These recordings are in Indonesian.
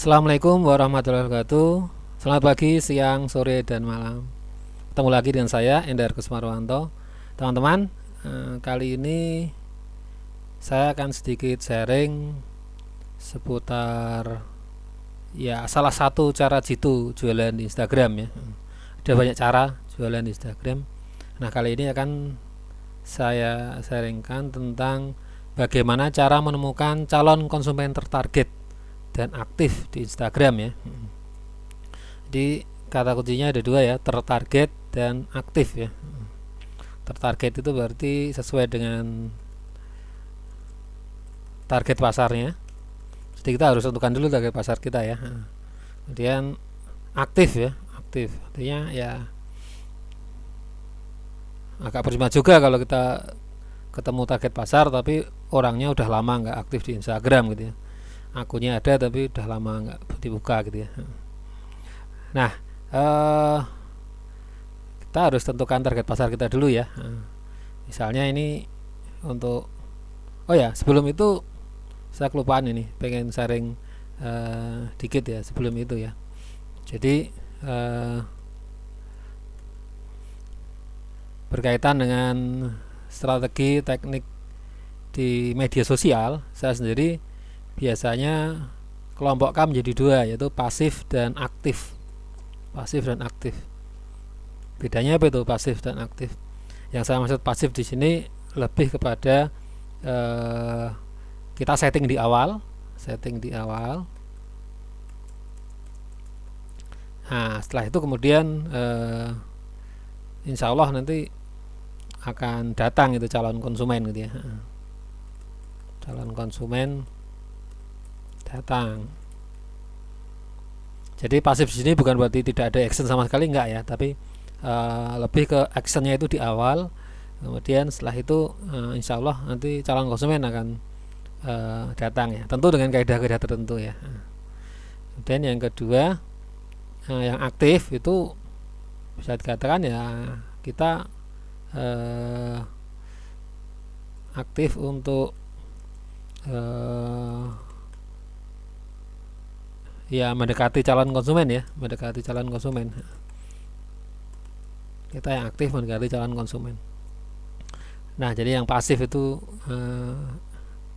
Assalamualaikum warahmatullahi wabarakatuh. Selamat pagi, siang, sore, dan malam. Ketemu lagi dengan saya Endar Kusmarwanto. Teman-teman, kali ini saya akan sedikit sharing seputar ya salah satu cara jitu jualan di Instagram ya. Ada banyak cara jualan di Instagram. Nah, kali ini akan saya sharingkan tentang bagaimana cara menemukan calon konsumen tertarget dan aktif di Instagram ya. Jadi kata kuncinya ada dua ya, tertarget dan aktif ya. Tertarget itu berarti sesuai dengan target pasarnya. Jadi kita harus tentukan dulu target pasar kita ya. Kemudian aktif ya, aktif artinya ya agak percuma juga kalau kita ketemu target pasar tapi orangnya udah lama nggak aktif di Instagram gitu ya. Akunnya ada tapi udah lama nggak dibuka gitu ya. Nah, kita harus tentukan target pasar kita dulu ya. Misalnya ini untuk, oh ya sebelum itu saya kelupaan ini, pengen sharing dikit ya sebelum itu ya. Jadi berkaitan dengan strategi teknik di media sosial, saya sendiri biasanya kelompokkan menjadi dua, yaitu pasif dan aktif. Pasif dan aktif. Bedanya apa itu pasif dan aktif? Yang saya maksud pasif di sini lebih kepada kita setting di awal. Nah, setelah itu kemudian insya Allah nanti akan datang itu calon konsumen gitu ya. Calon konsumen datang. Jadi pasif di sini bukan berarti tidak ada action sama sekali, enggak ya, tapi lebih ke actionnya itu di awal. Kemudian setelah itu insya Allah nanti calon konsumen akan datang ya, tentu dengan kaidah-kaidah tertentu ya. Kemudian yang kedua, yang aktif itu bisa dikatakan ya kita aktif untuk ya mendekati calon konsumen ya, mendekati calon konsumen. Kita yang aktif mendekati calon konsumen. Nah, jadi yang pasif itu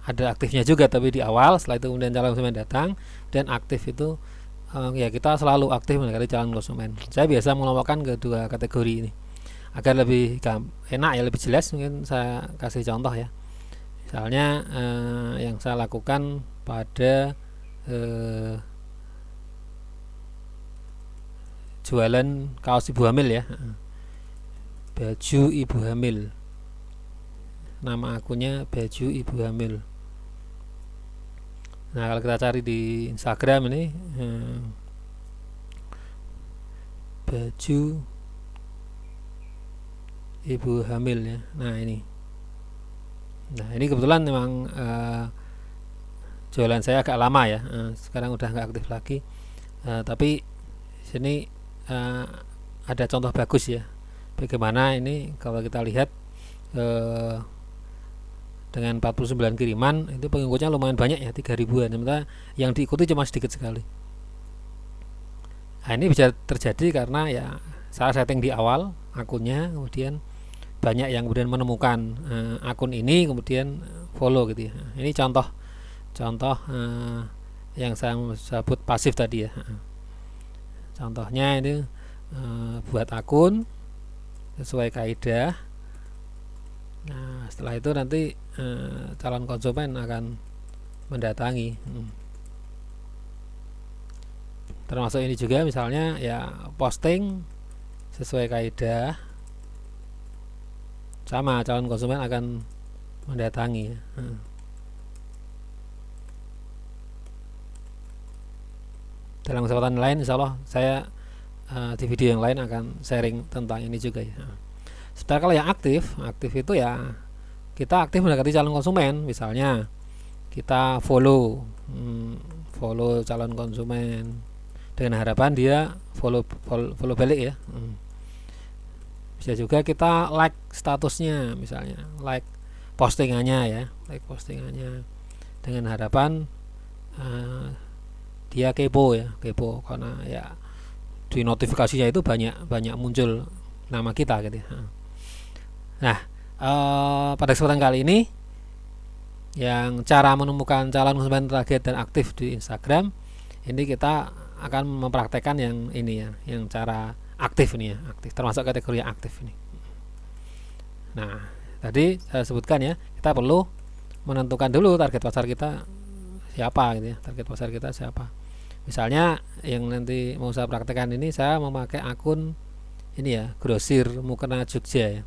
ada aktifnya juga tapi di awal, setelah itu kemudian calon konsumen datang. Dan aktif itu ya kita selalu aktif mendekati calon konsumen. Saya biasa mengelompokkan kedua kategori ini agar lebih enak ya, lebih jelas. Mungkin saya kasih contoh ya. Misalnya yang saya lakukan pada jualan kaos ibu hamil ya, baju ibu hamil, nama akunnya baju ibu hamil. Nah, kalau kita cari di Instagram ini baju ibu hamil ya. Nah ini kebetulan memang jualan saya agak lama ya, sekarang udah nggak aktif lagi, tapi sini ada contoh bagus ya, bagaimana ini kalau kita lihat dengan 49 kiriman itu pengikutnya lumayan banyak ya, 3 ribuan, sementara yang diikuti cuma sedikit sekali. Nah, ini bisa terjadi karena ya saya setting di awal akunnya, kemudian banyak yang kemudian menemukan akun ini kemudian follow gitu ya. Ini contoh yang saya sebut pasif tadi ya. Contohnya ini buat akun sesuai kaidah. Nah, setelah itu nanti calon konsumen akan mendatangi. Termasuk ini juga, misalnya ya posting sesuai kaidah, sama calon konsumen akan mendatangi. Dalam kesempatan lain insya Allah saya di video yang lain akan sharing tentang ini juga ya. Sementara kalau yang aktif itu ya kita aktif mendekati calon konsumen. Misalnya kita follow calon konsumen dengan harapan dia follow balik ya. Bisa juga kita like statusnya, misalnya like postingannya ya, dengan harapan dia kepo ya, kepo karena ya di notifikasinya itu banyak banyak muncul nama kita gitu ya. Nah, pada kesempatan kali ini yang cara menemukan calon konsumen target dan aktif di Instagram, ini kita akan mempraktekkan yang ini ya, yang cara aktif ini ya, aktif termasuk kategori yang aktif ini. Nah, tadi saya sebutkan ya, kita perlu menentukan dulu target pasar kita siapa gitu ya, target pasar kita siapa. Misalnya yang nanti mau saya praktekkan ini, saya memakai akun ini ya, grosir mukena Jogja ya.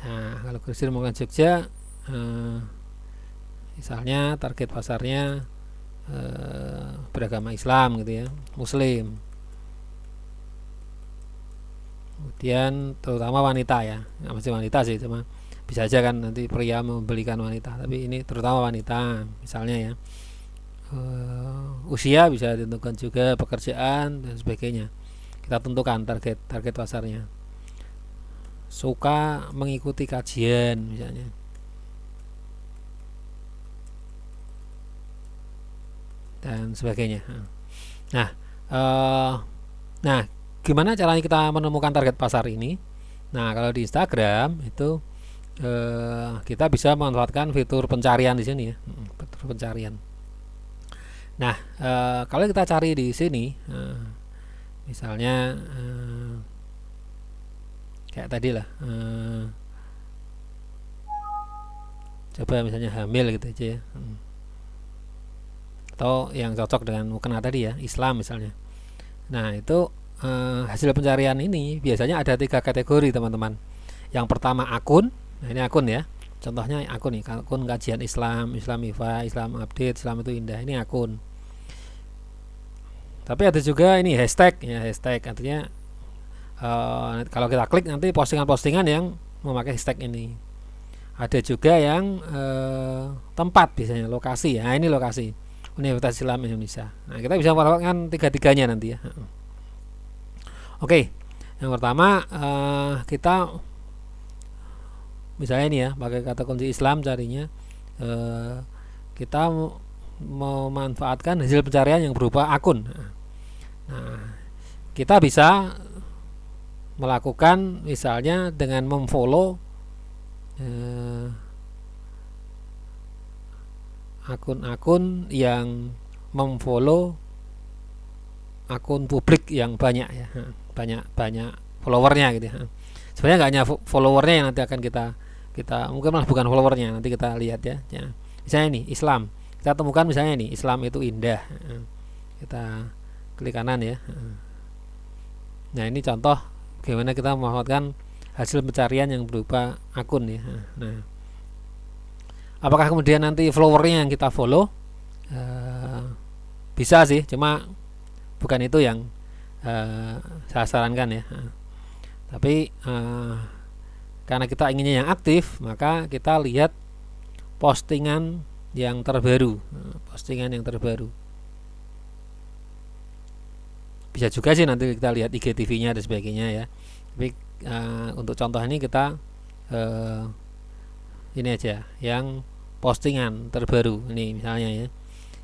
Nah, kalau grosir mukena Jogja, misalnya target pasarnya beragama Islam gitu ya, Muslim, kemudian terutama wanita ya, nggak mesti wanita sih, cuma bisa aja kan nanti pria membelikan wanita, tapi ini terutama wanita misalnya ya. Usia bisa ditentukan juga, pekerjaan dan sebagainya, kita tentukan target pasarnya. Suka mengikuti kajian misalnya. Dan sebagainya. Nah, gimana caranya kita menemukan target pasar ini? Nah, kalau di Instagram itu kita bisa memanfaatkan fitur pencarian di sini ya, fitur pencarian. Nah, kalau kita cari di sini, misalnya kayak tadi lah, coba misalnya hamil gitu aja ya, atau yang cocok dengan mukena tadi ya, Islam misalnya. Nah, itu hasil pencarian ini biasanya ada 3 kategori teman-teman. Yang pertama akun, nah ini akun ya, contohnya akun nih, akun kajian Islam, Islamify, Islam Update, Islam itu indah, ini akun. Tapi ada juga ini hashtag ya, hashtag artinya kalau kita klik nanti postingan-postingan yang memakai hashtag ini. Ada juga yang tempat, biasanya lokasi ya, nah, ini lokasi Universitas Islam Indonesia. Nah, kita bisa melakukan 3-tiganya nanti ya. Oke, yang pertama kita misalnya ini ya, pakai kata kunci Islam carinya, kita memanfaatkan hasil pencarian yang berupa akun. Nah, kita bisa melakukan misalnya dengan memfollow akun-akun yang memfollow akun publik yang banyak ya, banyak followernya gitu ya. Sebenarnya nggak hanya followernya yang nanti akan kita mungkin malah bukan followernya, nanti kita lihat ya. Misalnya ini Islam, kita temukan misalnya ini Islam itu indah, kita klik kanan ya. Nah, ini contoh bagaimana kita memanfaatkan hasil pencarian yang berupa akun ya. Nah, apakah kemudian nanti followernya yang kita follow? Bisa sih, cuma bukan itu yang saya sarankan ya. Tapi karena kita inginnya yang aktif, maka kita lihat postingan yang terbaru, Bisa juga sih nanti kita lihat IGTV-nya dan sebagainya ya. Tapi untuk contoh ini kita ini aja, yang postingan terbaru ini misalnya ya.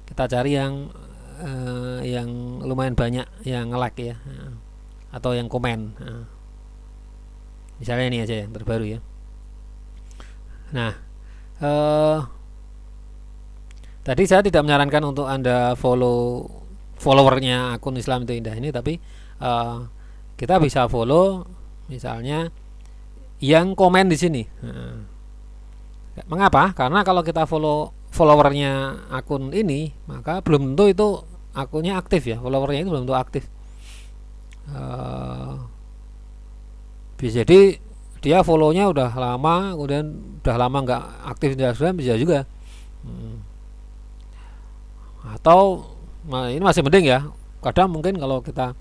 Kita cari yang lumayan banyak yang nge-like ya, atau yang komen. Misalnya ini aja yang terbaru ya. Nah, tadi saya tidak menyarankan untuk Anda followernya akun Islam itu indah ini, tapi kita bisa follow misalnya yang komen di sini. Mengapa? Karena kalau kita followernya akun ini, maka belum tentu itu akunnya aktif ya, followernya itu belum tentu aktif. Bisa jadi dia follownya udah lama, kemudian udah lama nggak aktif di Instagram, bisa juga. Atau ini masih mending ya, kadang mungkin kalau kita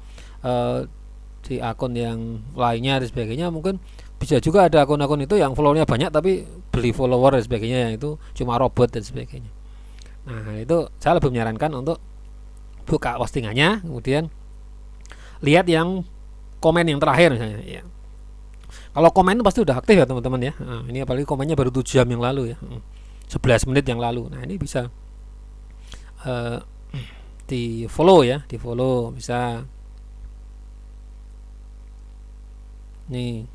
di akun yang lainnya dan sebagainya, mungkin bisa juga ada akun-akun itu yang followernya banyak tapi beli follower dan sebagainya, yang itu cuma robot dan sebagainya. Nah, itu saya lebih menyarankan untuk buka postingannya, kemudian lihat yang komen yang terakhir misalnya ya. Kalau komen pasti udah aktif ya teman-teman ya. Nah, ini apalagi komennya baru 7 jam yang lalu ya, 11 menit yang lalu. Nah, ini bisa di follow ya, di follow bisa nih,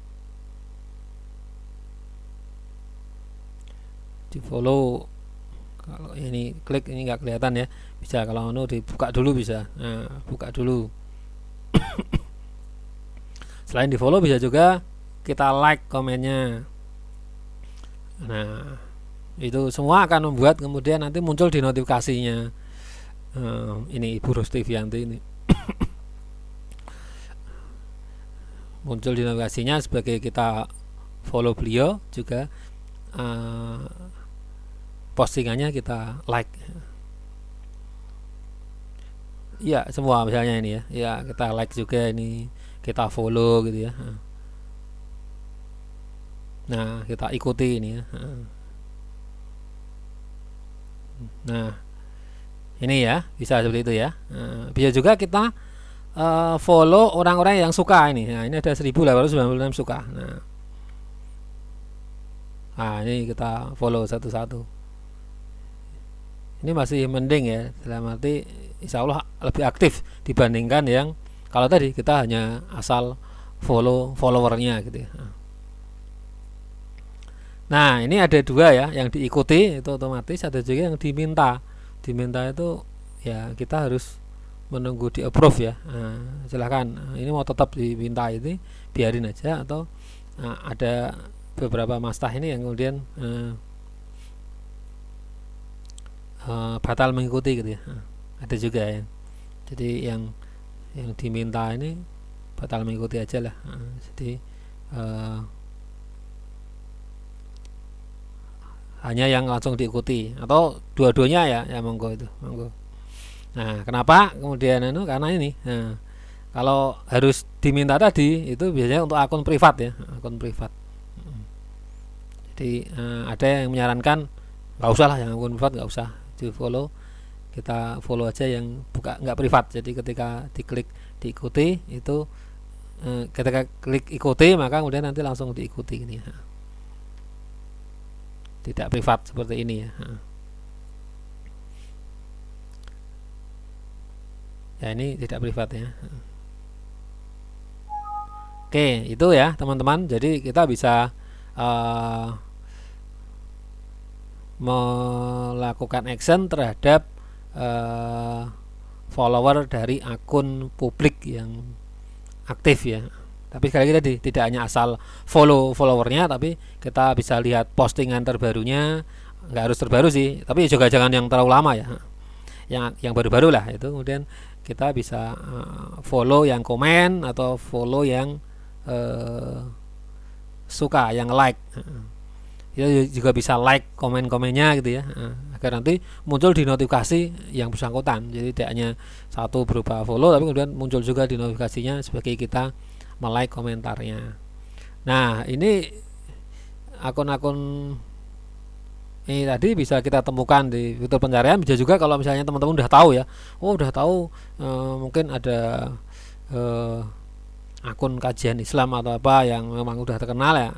di follow. Kalau ini klik ini nggak kelihatan ya, bisa kalau mau dibuka dulu bisa. Nah, buka dulu. Selain di follow bisa juga kita like komennya. Nah, itu semua akan membuat kemudian nanti muncul di notifikasinya. Ini Ibu Rustivianti ini muncul di notifikasinya sebagai kita follow beliau, juga postingannya kita like. Ya semua misalnya ini ya, ya kita like juga, ini kita follow gitu ya. Nah kita ikuti ini ya. Nah ini ya, bisa seperti itu ya. Bisa juga kita follow orang-orang yang suka ini. Nah ini ada 1896 suka. Nah ini kita follow satu-satu. Ini masih mending ya, dalam arti insya Allah lebih aktif dibandingkan yang kalau tadi kita hanya asal follow followernya gitu ya. Nah ini ada dua ya, yang diikuti itu otomatis, ada juga yang diminta. Diminta itu ya kita harus menunggu di approve ya. Silahkan, ini mau tetap diminta ini biarin aja, atau ada beberapa mastah ini yang kemudian batal mengikuti gitu ya. Ada juga ya, jadi yang diminta ini batal mengikuti aja lah. Jadi hanya yang langsung diikuti, atau dua-duanya ya monggo itu monggo. Nah kenapa kemudian karena ini, kalau harus diminta tadi itu biasanya untuk akun privat ya, akun privat. Jadi ada yang menyarankan nggak usah lah, yang akun privat nggak usah di follow, kita follow aja yang buka nggak privat. Jadi ketika diklik diikuti itu, ketika klik ikuti maka kemudian nanti langsung diikuti ini ya. Tidak privat seperti ini ya. Ya ini tidak privat ya. Oke itu ya teman-teman, jadi kita bisa melakukan action terhadap follower dari akun publik yang aktif ya. Tapi sekali lagi tadi tidak hanya asal follow followernya, tapi kita bisa lihat postingan terbarunya. Nggak harus terbaru sih, tapi juga jangan yang terlalu lama ya, yang baru-baru lah. Itu kemudian kita bisa follow yang komen, atau follow yang suka, yang like. Kita juga bisa like komen-komennya gitu ya, agar nanti muncul di notifikasi yang bersangkutan. Jadi tidak hanya satu berupa follow, tapi kemudian muncul juga di notifikasinya sebagai kita like komentarnya. Nah ini akun-akun ini tadi bisa kita temukan di fitur pencarian. Bisa juga kalau misalnya teman-teman udah tahu ya, udah tahu mungkin ada akun kajian Islam atau apa yang memang udah terkenal ya,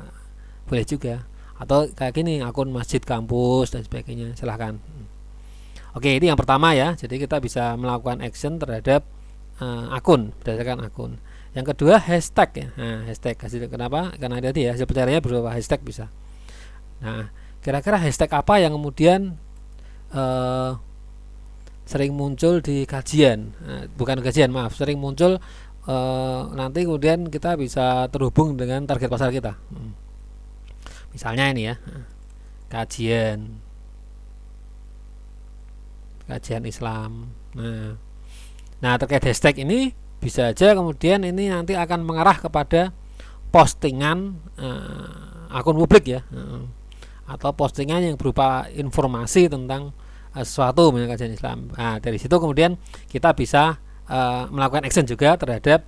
boleh juga. Atau kayak gini, akun masjid kampus dan sebagainya, silahkan. Oke ini yang pertama ya, jadi kita bisa melakukan action terhadap akun berdasarkan akun. Yang kedua hashtag ya. Nah, hashtag kenapa? Karena tadi ya hasil pencariannya berupa hashtag bisa. Nah kira-kira hashtag apa yang kemudian sering muncul di kajian, bukan kajian maaf, sering muncul nanti kemudian kita bisa terhubung dengan target pasar kita. Misalnya ini ya, kajian Islam. Nah terkait hashtag ini bisa aja kemudian ini nanti akan mengarah kepada postingan akun publik ya, atau postingan yang berupa informasi tentang sesuatu misalnya kajian Islam. Nah dari situ kemudian kita bisa melakukan action juga terhadap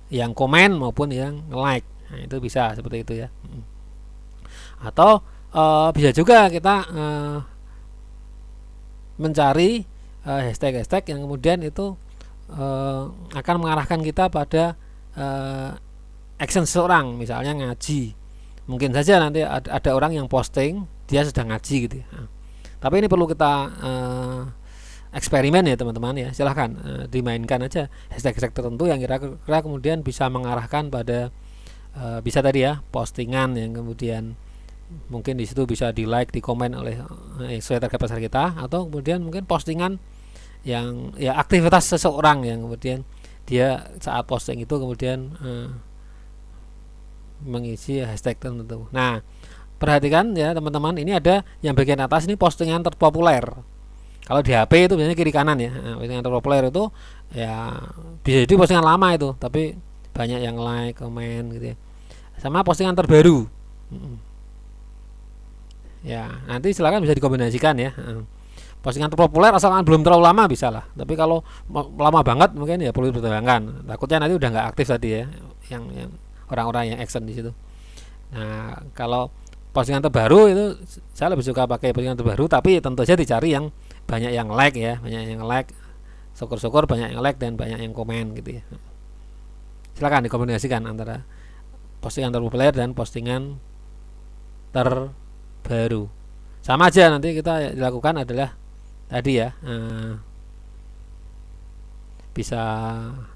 yang komen maupun yang like. Nah itu bisa seperti itu ya. Atau bisa juga kita mencari hashtag-hashtag yang kemudian itu akan mengarahkan kita pada action seseorang, misalnya ngaji. Mungkin saja nanti ada orang yang posting dia sedang ngaji gitu ya. Tapi ini perlu kita eksperimen ya teman-teman ya, silahkan dimainkan aja hashtag-hashtag tertentu yang kira-kira kemudian bisa mengarahkan pada bisa tadi ya postingan yang kemudian mungkin di situ bisa di like, di komen oleh sesuai target pasar kita, atau kemudian mungkin postingan yang ya aktivitas seseorang yang kemudian dia saat posting itu kemudian mengisi hashtag tertentu. Nah, perhatikan ya teman-teman, ini ada yang bagian atas ini postingan terpopuler. Kalau di HP itu biasanya kiri kanan ya. Nah, postingan terpopuler itu ya bisa jadi postingan lama itu, tapi banyak yang like, komen gitu ya. Sama postingan terbaru. Ya, nanti silakan bisa dikombinasikan ya. Postingan terpopuler asalkan belum terlalu lama bisa lah. Tapi kalau lama banget mungkin ya perlu dipertimbangkan. Takutnya nanti udah nggak aktif tadi ya, yang orang-orang yang action di situ. Nah, kalau postingan terbaru itu saya lebih suka pakai postingan terbaru, tapi tentu saja dicari yang banyak yang like ya, banyak yang like. Syukur-syukur banyak yang like dan banyak yang komen gitu ya. Silakan dikombinasikan antara postingan terpopuler dan postingan terbaru. Sama aja nanti kita dilakukan adalah tadi ya, bisa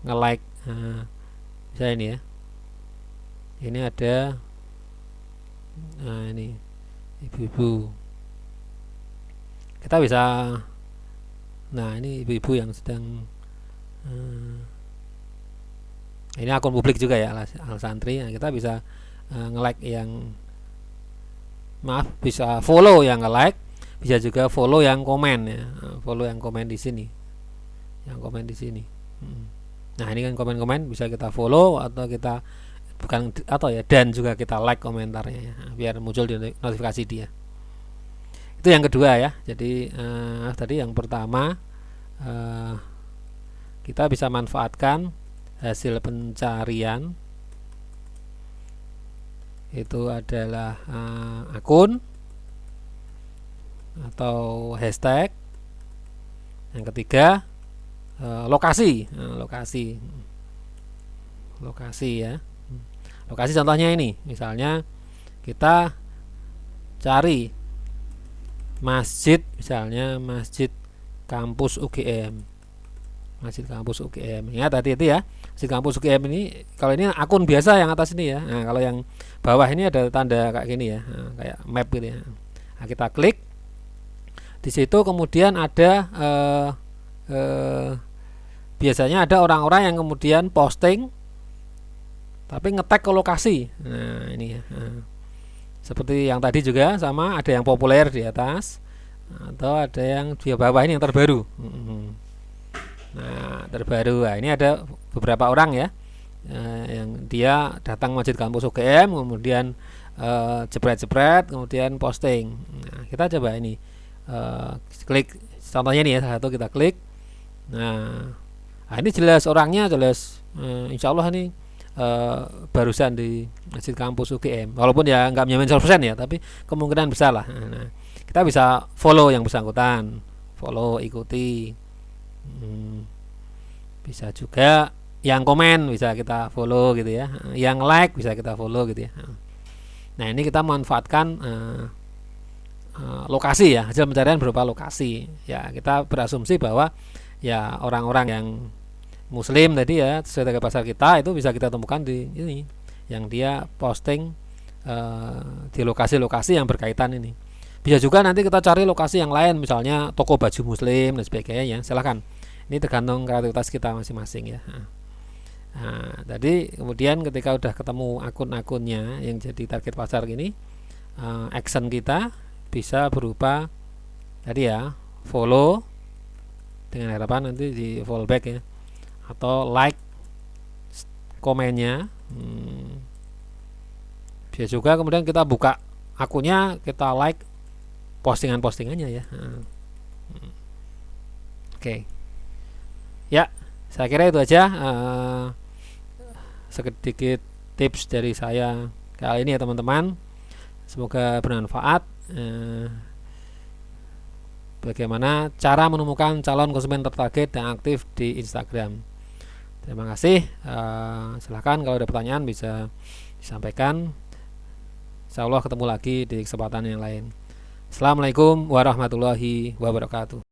nge-like, bisa ini ya. Ini ada ini ibu-ibu. Kita bisa, nah ini ibu-ibu yang sedang ini akun publik juga ya, Al Santri. Nah, kita bisa nge-like yang bisa follow yang nge-like, bisa juga follow yang komen ya. Follow yang komen di sini. Yang komen di sini. Nah, ini kan komen-komen bisa kita follow atau kita bukan atau ya, dan juga kita like komentarnya ya, biar muncul di notifikasi dia. Itu yang kedua ya. Jadi tadi yang pertama kita bisa manfaatkan hasil pencarian itu adalah akun atau hashtag. Yang ketiga lokasi. Lokasi ya. Lokasi contohnya ini, misalnya kita cari masjid, misalnya masjid kampus UGM. Masjid kampus UGM. Ingat tadi itu ya, masjid kampus UGM ini, kalau ini akun biasa yang atas ini ya. Nah, kalau yang bawah ini ada tanda kayak gini ya, kayak map gitu ya. Nah, kita klik di situ, kemudian ada biasanya ada orang-orang yang kemudian posting tapi nge-tag ke lokasi. Nah, ini ya. Seperti yang tadi juga sama, ada yang populer di atas atau ada yang di bawah ini yang terbaru. Nah, terbaru. Nah, ini ada beberapa orang ya, yang dia datang masjid kampus UGM, kemudian jepret-jepret, kemudian posting. Nah, kita coba ini klik contohnya nih ya, satu kita klik. Nah, ini jelas orangnya, jelas insya Allah ini barusan di masjid kampus UGM, walaupun ya nggak menjamin 100% ya, tapi kemungkinan besar lah. Nah, kita bisa follow yang bersangkutan, follow, ikuti. Bisa juga yang komen bisa kita follow gitu ya, yang like bisa kita follow gitu ya. Nah, ini kita manfaatkan lokasi ya, hasil pencarian berupa lokasi ya. Kita berasumsi bahwa ya orang-orang yang muslim tadi ya, sesuai dengan pasar kita, itu bisa kita temukan di ini, yang dia posting di lokasi-lokasi yang berkaitan ini. Bisa juga nanti kita cari lokasi yang lain, misalnya toko baju muslim dan sebagainya ya. Silahkan, ini tergantung kreativitas kita masing-masing ya. Nah, tadi kemudian ketika udah ketemu akun-akunnya yang jadi target pasar gini, action kita bisa berupa tadi ya, follow dengan harapan nanti di follow back ya, atau like komennya. Bisa juga kemudian kita buka akunnya, kita like postingan-postingannya ya. Oke. Ya, saya kira itu aja sedikit tips dari saya kali ini ya teman-teman. Semoga bermanfaat. Bagaimana cara menemukan calon konsumen tertarget dan aktif di Instagram. Terima kasih. Silahkan kalau ada pertanyaan bisa disampaikan. Insya Allah ketemu lagi di kesempatan yang lain. Assalamualaikum warahmatullahi wabarakatuh.